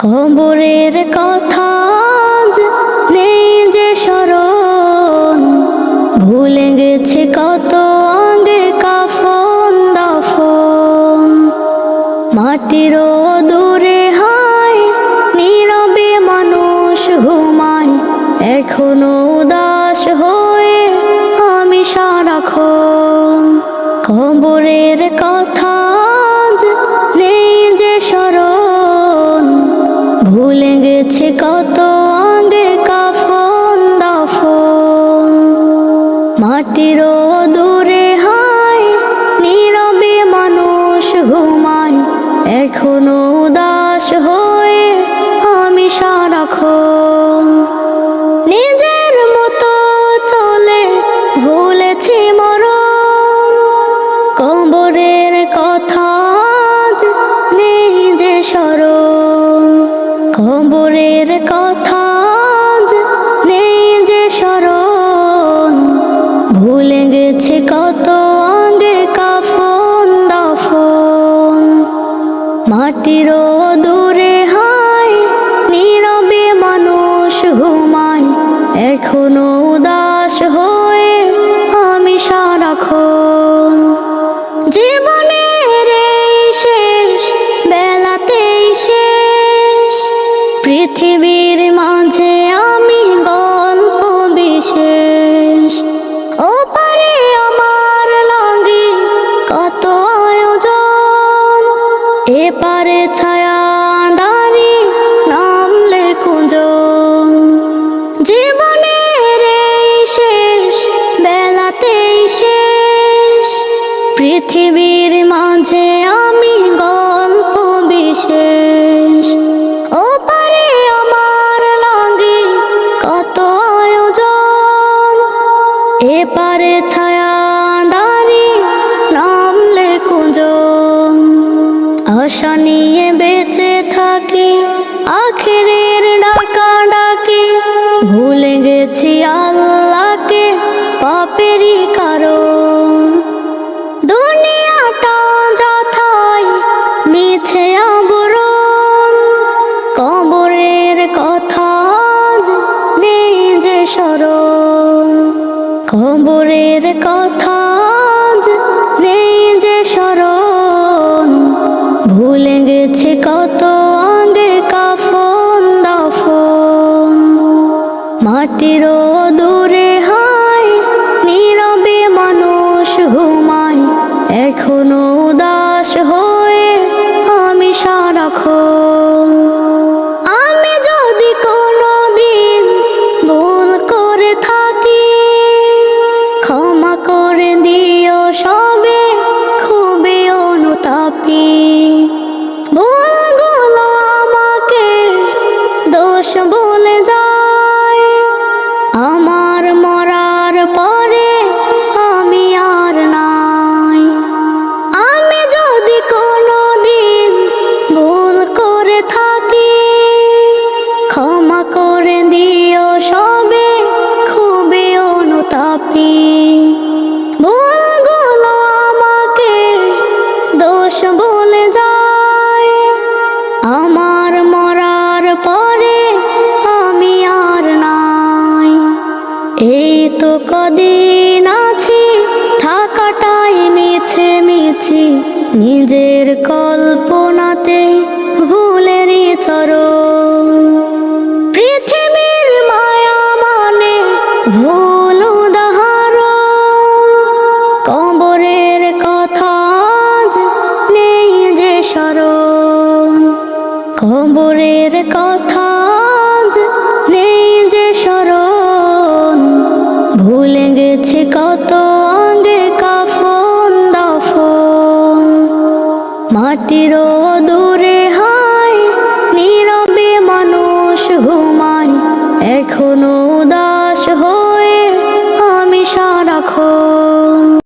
কবরের কথা আজ নেই যে স্মরণ, ভুলে গেছে কত আগে কাফন দাফন। মাটির দূরে হায় নীরবে মানুষ ঘুমায়, এখনো উদাস হয়ে আমি সারাক্ষণ। কবরের কথা আজ নেই যে স্মরণ, ভুলে গেছে কত আগে কাফন দাফন। মাটির দূরে হায় নীরবে মানুষ ঘুমায়, এখনো উদাস হয়ে আমি সারাক্ষণ। নিজের মতো চলে ভুলেছি মরণ, কবরের কথা আজ নেই যে স্মরণ। কবরের কথা আজ নেই যে স্মরণ, ভুলে গেছে কত আগে কাফন দাফন। মাটির দূরে হায় নীরবে মানুষ ঘুমায়, এখনো উদাস হয়ে আমি সারাক্ষণ। জীবনের এই শেষ বেলাতেই শেষ, পৃথিবীর মাঝে আমি গল্প বিশেষ। ওপারে আমার লাগে কত আয়োজন, এপারে ছায়া দাঁড়ি নামলে কুঞ্জন। জীবনের এই শেষ বেলাতেই শেষ, পৃথিবীর মাঝে আমি গল্প বিশেষ। ওপারে আমার লাগে কত আয়োজন, এপারে ছায়া দাঁড়ি নামলে কুঞ্জন। আশা নিয়ে বেঁচে থাকি আখেরের ডাকা ডাকি, ভুলে গেছি আল্লাহকে পাপেরই কারণ। দুনিয়াটা যথাই মিছে আবরণ, কবরের কথা আজ নেই যে স্মরণ। কবরের কথা আজ নেই যে স্মরণ, ভুলে গেছে কত আগে কাফন দাফন। মাটির দূরে হায় নীরবে মানুষ ঘুমায়, এখনো উদাস হয়ে আমি সারাক্ষণ। আমি যদি কোনো দিন ভুল করে থাকি, ক্ষমা করে দিও সবে খুবই অনুতাপী। ভুলগুলো আমাকে দোষ বলে যায়, আমার মরার পরে আমি আর নাই। আমি যদি কোনো দিন ভুল করে থাকি, ক্ষমা করে দিও সবে খুবই অনুতাপী। ভুলগুলো আমাকে দোষ বলে যায়, আমার মরার পরে আমি আর নাই। এই তো কদিন আছি থাকাটাই মিছে মিছি, নিজের কল্পনাতে ভুলেরই চরণ। পৃথিবীর মায়া মানে ভুল উদাহরণ, কবরের কথা আজ নেই যে স্মরণ। কবরের কথা আজ নেই যে স্মরণ, ভুলে গেছে কত আগে কাফন দাফন। মাটির